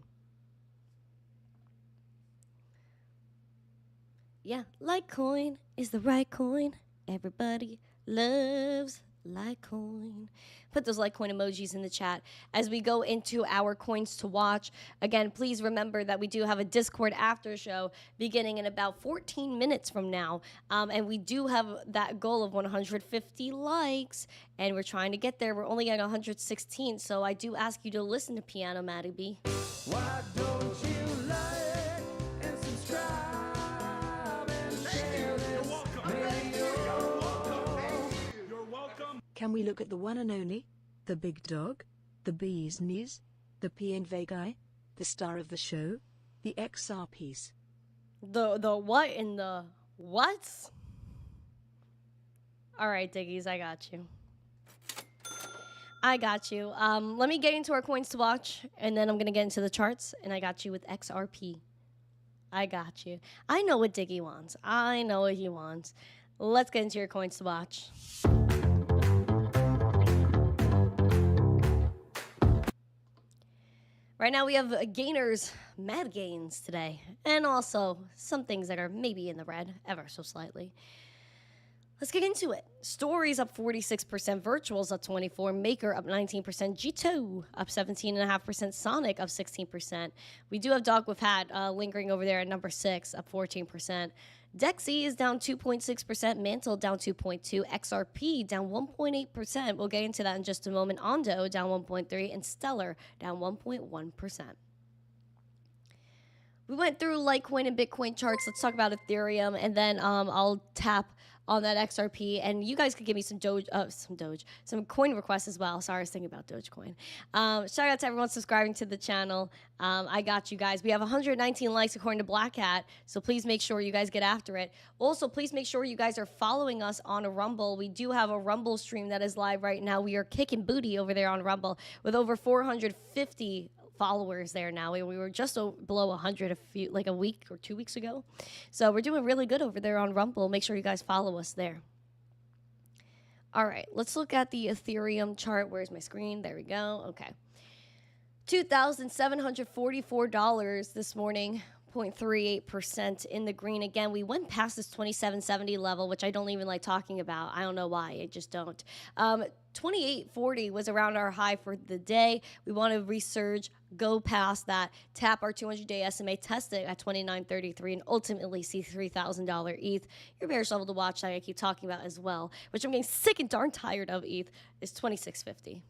Yeah, Litecoin is the right coin. Everybody loves Litecoin. Put those Litecoin emojis in the chat as we go into our coins to watch. Again, please remember that we do have a Discord after show beginning in about 14 minutes from now. And we do have that goal of 150 likes, and we're trying to get there. We're only at 116, so I do ask you to listen to Piano Matty B. Why don't you like and subscribe and share this video? You're welcome. Can we look at the one and only, the big dog, the bee's knees, the PNV guy, the star of the show, the XR piece? The what in the what? All right, Diggies, I got you. I got you. Let me get into our coins to watch, and then I'm going to get into the charts, and I got you with XRP. I got you. I know what Diggy wants. I know what he wants. Let's get into your coins to watch. Right now we have gainers, mad gains today, and also some things that are maybe in the red, ever so slightly. Let's get into it. Stories up 46%, Virtuals up 24%, Maker up 19%, G2 up 17.5%, Sonic up 16%. We do have Dog with Hat lingering over there at number 6, up 14%. Dexy is down 2.6%, Mantle down 2.2%, XRP down 1.8%. We'll get into that in just a moment. Ondo down 1.3%, and Stellar down 1.1%. We went through Litecoin and Bitcoin charts. Let's talk about Ethereum, and then I'll tap on that XRP, and you guys could give me some coin requests as well. Sorry, I was thinking about Dogecoin. Shout out to everyone subscribing to the channel. I got you guys. We have 119 likes according to Black Hat, so please make sure you guys get after it. Also, please make sure you guys are following us on Rumble. We do have a Rumble stream that is live right now. We are kicking booty over there on Rumble with over 450 followers there now. We were just below 100 a week or 2 weeks ago. So we're doing really good over there on Rumble. Make sure you guys follow us there. All right, let's look at the Ethereum chart. Where's my screen? There we go. Okay. $2,744 this morning. 0.38% in the green. Again, we went past this 2770 level, which I don't even like talking about. I don't know why. I just don't. 2840 was around our high for the day. We want to resurge, go past that, tap our 200-day SMA, test it at 2933, and ultimately see $3,000 ETH. Your bearish level to watch that I keep talking about as well, which I'm getting sick and darn tired of ETH, is 2650.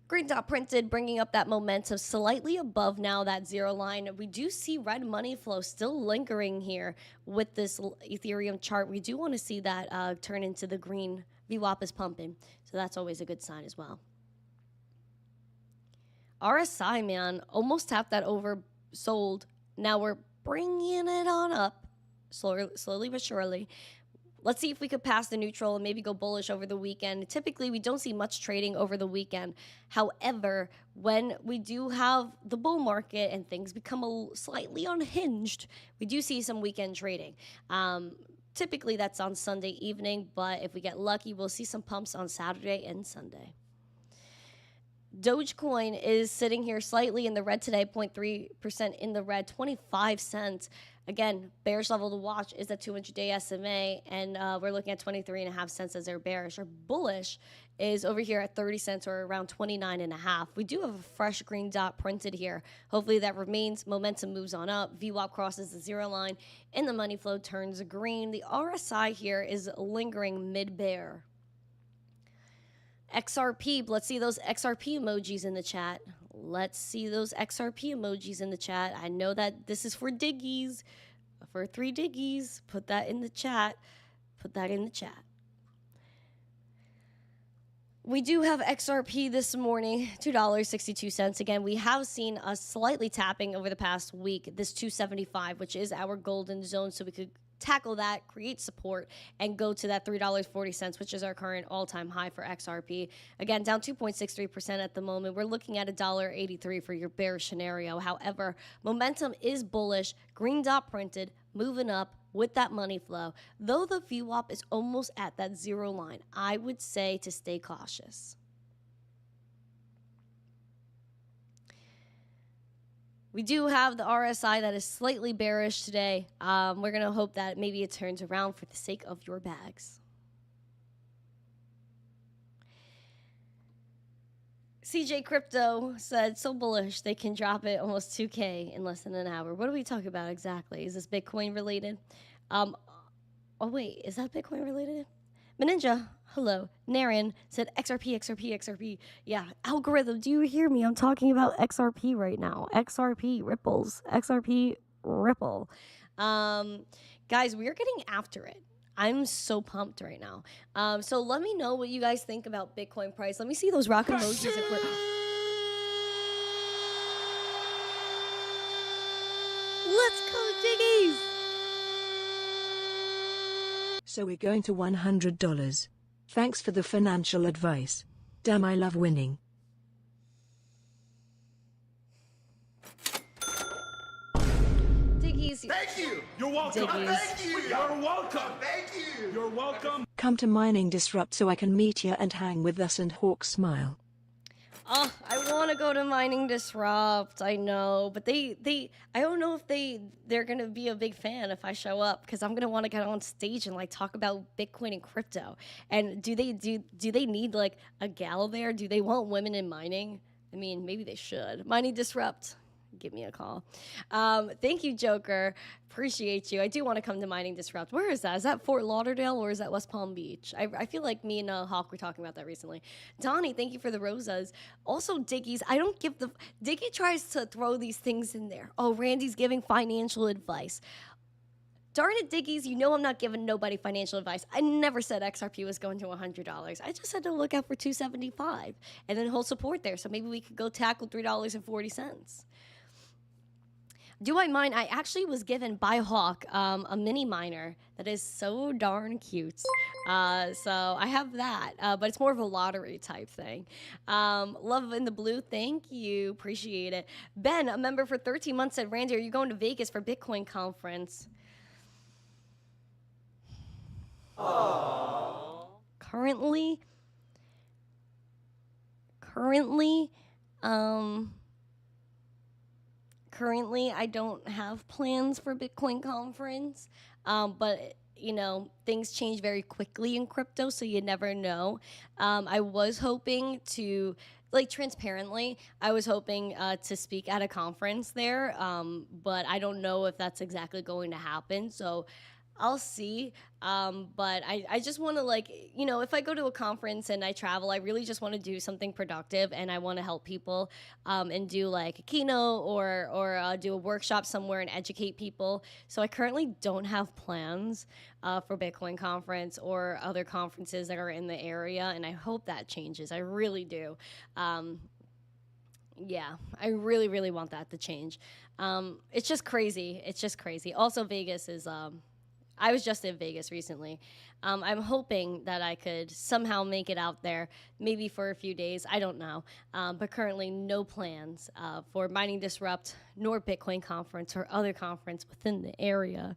Green dot printed, bringing up that momentum slightly above now that zero line. We do see red money flow still lingering here with this Ethereum chart. We do want to see that turn into the green. VWAP is pumping, so that's always a good sign as well. RSI, man, almost tapped that oversold. Now we're bringing it on up, slowly but surely. Let's see if we could pass the neutral and maybe go bullish over the weekend. Typically, we don't see much trading over the weekend. However, when we do have the bull market and things become slightly unhinged, we do see some weekend trading. Typically, that's on Sunday evening, but if we get lucky, we'll see some pumps on Saturday and Sunday. Dogecoin is sitting here slightly in the red today, 0.3% in the red, 25 cents. Again, bearish level to watch is that 200-day SMA, and we're looking at 23.5 cents as our bearish. Our bullish is over here at 30 cents or around 29.5. We do have a fresh green dot printed here. Hopefully that remains. Momentum moves on up. VWAP crosses the zero line, and the money flow turns green. The RSI here is lingering mid-bear. XRP, let's see those XRP emojis in the chat. Let's see those XRP emojis in the chat. I know that this is for diggies, for 3 diggies. Put that in the chat. Put that in the chat. We do have XRP this morning, $2.62. Again, we have seen us slightly tapping over the past week, this 275, which is our golden zone, so we could tackle that, create support, and go to that $3.40, which is our current all-time high for XRP. Again, down 2.63% at the moment. We're looking at $1.83 for your bearish scenario. However, momentum is bullish, green dot printed, moving up with that money flow. Though the VWAP is almost at that zero line, I would say to stay cautious. We do have the RSI that is slightly bearish today. We're going to hope that maybe it turns around for the sake of your bags. CJ Crypto said, so bullish they can drop it almost 2K in less than an hour. What are we talking about exactly? Is this Bitcoin related? Oh wait, is that Bitcoin related? Meninja, hello. Naren said XRP. Yeah, algorithm, do you hear me? I'm talking about XRP right now. XRP ripples. XRP ripple. Guys, we're getting after it. I'm so pumped right now. So let me know what you guys think about Bitcoin price. Let me see those rock emojis. If we're... Let's go, Jiggies! So we're going to $100. Thanks for the financial advice. Damn, I love winning. Diggies. Thank you. You're welcome. Diggies. Thank you. You're welcome. Thank you. You're welcome. Come to Mining Disrupt so I can meet you and hang with us and Hawk smile. Oh, I want to go to Mining Disrupt. I know, but I don't know if they're gonna be a big fan if I show up, because I'm gonna want to get on stage and like talk about Bitcoin and crypto. And do they need like a gal there? Do they want women in mining? I mean, maybe they should. Mining Disrupt. Give me a call. Thank you, Joker. Appreciate you. I do want to come to Mining Disrupt. Where is that? Is that Fort Lauderdale or is that West Palm Beach? I feel like me and Hawk were talking about that recently. Donnie, thank you for the rosas. Also, Diggies, I don't give the... Diggy tries to throw these things in there. Oh, Randy's giving financial advice. Darn it, Diggies, you know I'm not giving nobody financial advice. I never said XRP was going to $100. I just said to look out for $275 and then hold support there. So maybe we could go tackle $3.40. Do I mine? I actually was given by Hawk a mini miner that is so darn cute. So I have that, but it's more of a lottery type thing. Love in the blue, thank you, appreciate it. Ben, a member for 13 months, said, Randy, are you going to Vegas for Bitcoin conference? Aww. Currently, I don't have plans for Bitcoin conference, but you know, things change very quickly in crypto, so you never know. I was hoping to, like, transparently, I was hoping to speak at a conference there, but I don't know if that's exactly going to happen, so I'll see. But I just want to, like, you know, if I go to a conference and I travel, I really just want to do something productive, and I want to help people and do like a keynote or do a workshop somewhere and educate people. So I currently don't have plans for Bitcoin conference or other conferences that are in the area, and I hope that changes. I really do. Yeah, I really, really want that to change. It's just crazy. It's just crazy. Also, Vegas is... I was just in Vegas recently. I'm hoping that I could somehow make it out there, maybe for a few days. I don't know. But currently, no plans for Mining Disrupt, nor Bitcoin conference, or other conference within the area.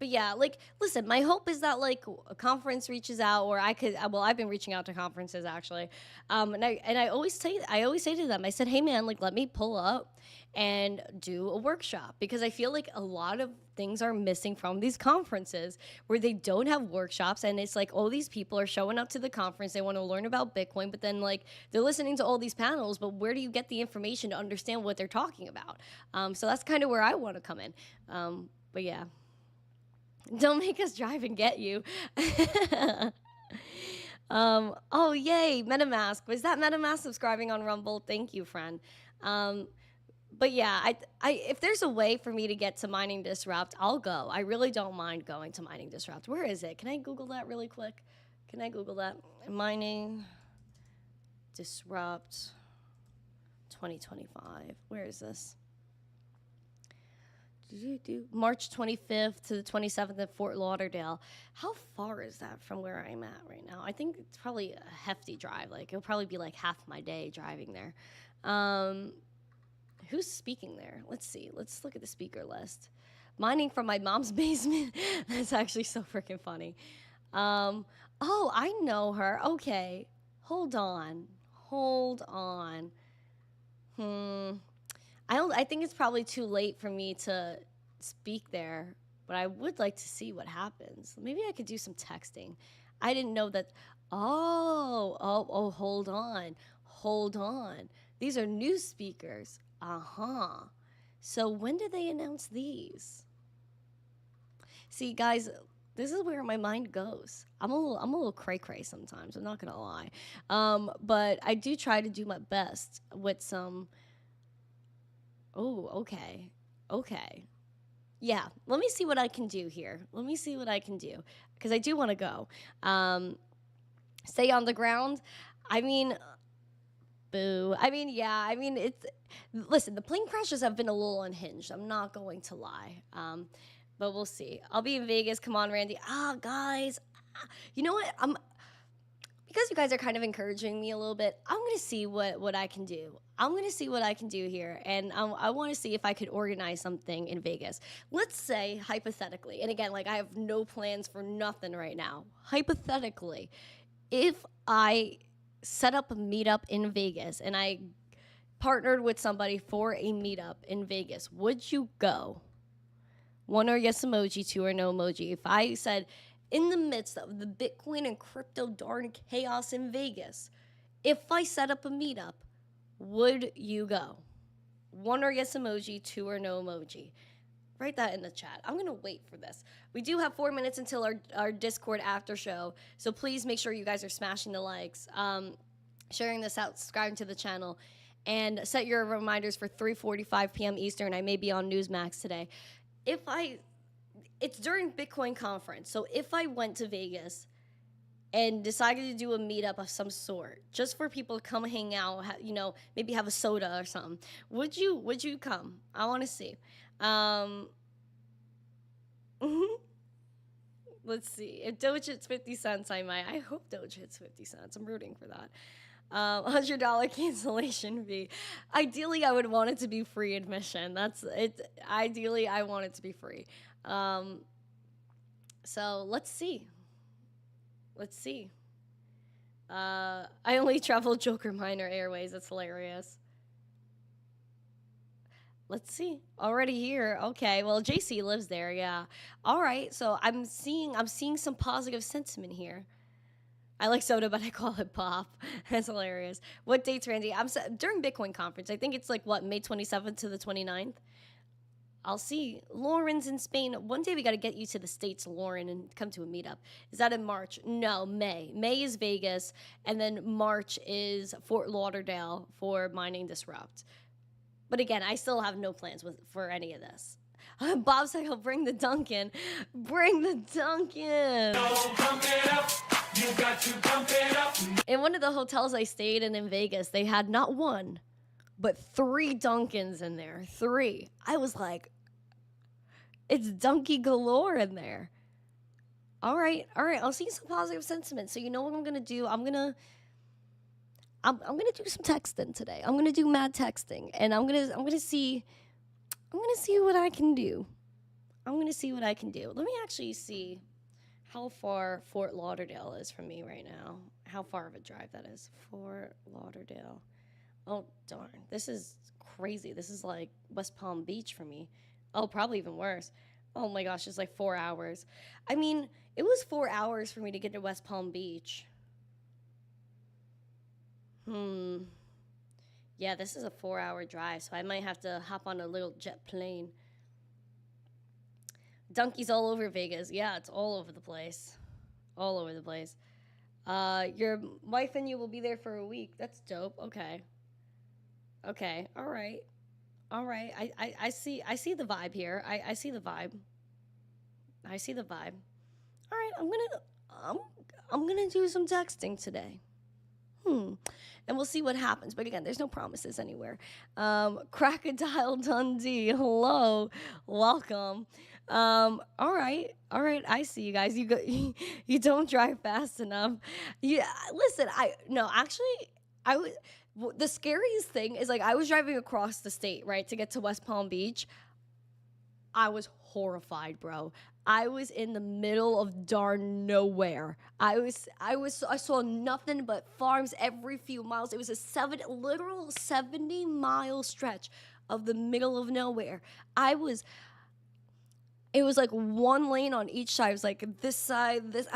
But yeah, like, listen, my hope is that, like, a conference reaches out, or I could, well, I've been reaching out to conferences, actually. And I always say to them, I said, hey, man, like, let me pull up and do a workshop, because I feel like a lot of things are missing from these conferences where they don't have workshops, and it's like all these people are showing up to the conference, they want to learn about Bitcoin, but then, like, they're listening to all these panels, but where do you get the information to understand what they're talking about? So that's kind of where I want to come in. But yeah. Don't make us drive and get you. Oh, yay, MetaMask. Was that MetaMask subscribing on Rumble? Thank you, friend. But yeah, I if there's a way for me to get to Mining Disrupt, I'll go. I really don't mind going to Mining Disrupt. Where is it? Can I Google that really quick? Can I Google that? Mining Disrupt 2025. Where is this? March 25th to the 27th at Fort Lauderdale. How far is that from where I'm at right now? I think it's probably a hefty drive. Like, it'll probably be like half my day driving there. Who's speaking there? Let's see. Let's look at the speaker list. Mining from my mom's basement. That's actually so freaking funny. Oh, I know her. Okay. Hold on. I think it's probably too late for me to speak there, but I would like to see what happens. Maybe I could do some texting. I didn't know that. Oh, hold on. These are new speakers. So when did they announce these? See, guys, this is where my mind goes. I'm a little cray-cray sometimes. I'm not gonna lie, but I do try to do my best with some. Oh, okay. Yeah, let me see what I can do here. Let me see what I can do, because I do want to go. Stay on the ground. I mean, boo. I mean, yeah. I mean, it's. Listen, the plane crashes have been a little unhinged. I'm not going to lie. But we'll see. I'll be in Vegas. Come on, Randy. Guys. You know what? Because you guys are kind of encouraging me a little bit, I'm going to see what I can do. I'm going to see what I can do here. And I want to see if I could organize something in Vegas. Let's say, hypothetically, and again, like, I have no plans for nothing right now. Hypothetically, if I set up a meetup in Vegas and I partnered with somebody for a meetup in Vegas, would you go? 1 or yes emoji, 2 or no emoji. If I said, in the midst of the Bitcoin and crypto darn chaos in Vegas, if I set up a meetup, would you go? 1 or yes emoji, 2 or no emoji. Write that in the chat. I'm going to wait for this. We do have 4 minutes until our Discord after show, so please make sure you guys are smashing the likes, sharing this out, subscribing to the channel, and set your reminders for 3:45 p.m. Eastern. I may be on Newsmax today. It's during Bitcoin conference, so if I went to Vegas and decided to do a meetup of some sort, just for people to come hang out, maybe have a soda or something, would you come? I want to see. Let's see. If Doge hits 50 cents, I might. I hope Doge hits 50 cents. I'm rooting for that. $100 cancellation fee. Ideally, I would want it to be free admission. That's it. Ideally, I want it to be free. So let's see. I only travel Joker Minor Airways. That's hilarious. Let's see. Already here. Okay. Well, JC lives there. Yeah. All right. So I'm seeing some positive sentiment here. I like soda, but I call it pop. That's hilarious. What dates, Randy? During Bitcoin conference. I think it's like, May 27th to the 29th. I'll see. Lauren's in Spain. One day we got to get you to the States, Lauren, and come to a meetup. Is that in March? No, May. May is Vegas, and then March is Fort Lauderdale for Mining Disrupt. But again, I still have no plans for any of this. Bob said he'll bring the Dunkin'. Bring the Dunkin'. Pump it up. You got to pump it up. In one of the hotels I stayed in Vegas, they had not 1, but 3 Dunkins in there. 3. I was like, it's Dunky galore in there. All right. I'll see some positive sentiment. So you know what I'm gonna do? I'm gonna do some texting today. I'm gonna do mad texting, and I'm gonna see what I can do. Let me actually see how far Fort Lauderdale is from me right now. How far of a drive that is. Fort Lauderdale. Oh, darn. This is crazy. This is like West Palm Beach for me. Oh, probably even worse. Oh my gosh, it's like 4 hours. I mean, it was 4 hours for me to get to West Palm Beach. Yeah, this is a 4-hour drive, so I might have to hop on a little jet plane. Donkeys all over Vegas. Yeah, it's all over the place. All over the place. Your wife and you will be there for a week. That's dope. Okay. All right. I see the vibe here. I see the vibe. All right, I'm gonna do some texting today. And we'll see what happens. But again, there's no promises anywhere. Crocodile Dundee, hello, welcome. All right. I see you guys. You don't drive fast enough. Yeah, listen. The scariest thing is, like, I was driving across the state, right, to get to West Palm Beach. I was horrified, bro. I was in the middle of darn nowhere. I saw nothing but farms every few miles. It was a literal 70-mile stretch of the middle of nowhere. It was like one lane on each side. It was like this side, this.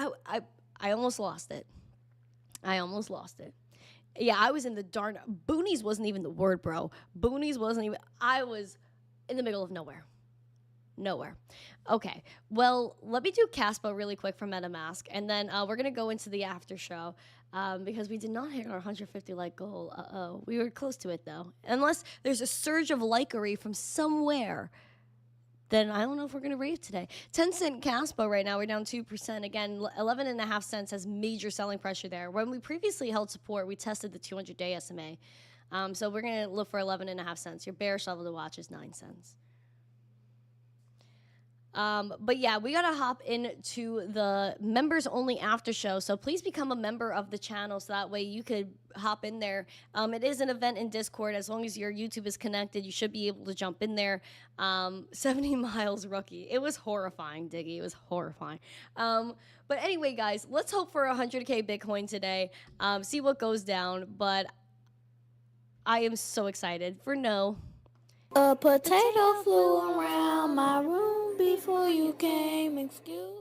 I almost lost it. Yeah, I was in the darn... Boonies wasn't even the word, bro. Boonies wasn't even... I was in the middle of nowhere. Okay, well, let me do Caspo really quick for MetaMask, and then we're going to go into the after show because we did not hit our 150 like goal. Uh-oh. We were close to it, though. Unless there's a surge of likery from somewhere, then I don't know if we're going to rave today. 10-cent Caspo right now, we're down 2%. Again, 11.5 cents has major selling pressure there. When we previously held support, we tested the 200-day SMA. So we're going to look for 11.5 cents. Your bearish level to watch is 9 cents. But yeah, we gotta hop into the members only after show. So please become a member of the channel so that way you could hop in there. It is an event in Discord. As long as your YouTube is connected, you should be able to jump in there. 70 miles rookie. It was horrifying, Diggy. It was horrifying. But anyway, guys, let's hope for 100K Bitcoin today. See what goes down. But I am so excited for no. A potato flew around my room before you came, excuse.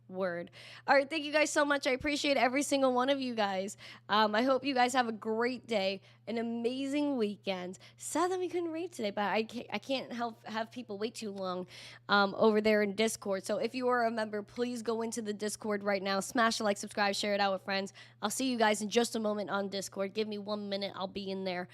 Word. All right, thank you guys so much. I appreciate every single one of you guys. I hope you guys have a great day, an amazing weekend. Sad that we couldn't rate today, but I can't have people wait too long over there in Discord. So if you are a member, please go into the Discord right now. Smash the like, subscribe, share it out with friends. I'll see you guys in just a moment on Discord. Give me 1 minute. I'll be in there.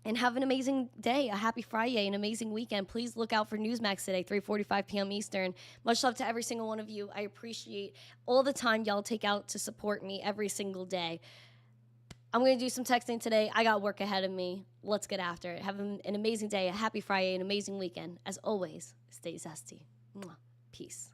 And have an amazing day, a happy Friday, an amazing weekend. Please look out for Newsmax today, 3:45 p.m. Eastern. Much love to every single one of you. I appreciate all the time y'all take out to support me every single day. I'm going to do some texting today. I got work ahead of me. Let's get after it. Have an amazing day, a happy Friday, an amazing weekend. As always, stay zesty. Mwah. Peace.